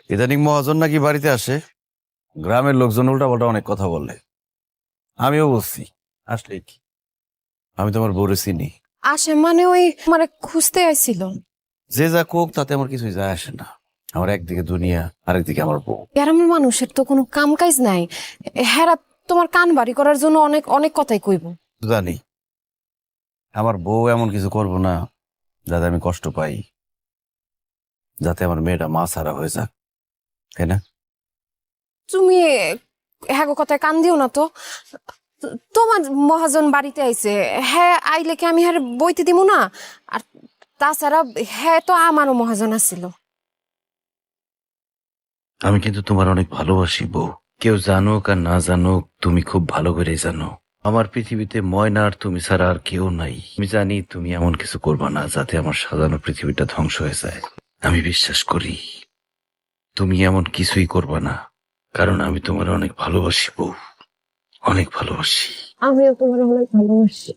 ইদানিং মহাজন নাকি বাড়িতে আসে, গ্রামের লোকজন উল্টাপাল্টা অনেক কথা বলে। আমিও বলছি, আসলে কি আমি তোমার বউরে চিনি। আসে মানে ওই মানে খুঁজতে আইছিল। যে যা কোক তাতে আমার কিছুই যায় আসে না। আমার একদিকে দুনিয়া, আরেকদিকে আমার বউ। গ্রামের মানুষের তো কোনো কাম কাজ নাই, হেরা তোমার কান বাড়ি করার জন্য অনেক অনেক কথাই কইব। জানি আমার বউ এমন কিছু করবো না যাতে আমি কষ্ট পাই, যাতে আমার মেয়েটা মা ছাড়া হয়ে যাক, তাই না? তুমি হ্যাঁ গো কথায় কান দিও না তো। তোমার মহাজন বাড়িতে আইছে, হ্যাঁ আইলে কি আমি হ্যাঁ বইতে দিব না? আর তাছাড়া হ্যাঁ তো আমারও মহাজন আসছিল। আমি কিন্তু তোমার অনেক ভালোবাসি বউ। কেউ জানুক আর না জানুক, তুমি খুব ভালো করে জানো আমার পৃথিবীতে ময়না আর তুমি ছাড়া আর কেউ নাই। আমি জানি তুমি এমন কিছু করবা না যাতে আমার সাজানো পৃথিবীটা ধ্বংস হয়ে যায়। আমি বিশ্বাস করি তুমি এমন কিছুই করবা না, কারণ আমি তোমার অনেক ভালোবাসি বউ, অনেক ভালোবাসি। আমিও তোমার অনেক ভালোবাসি।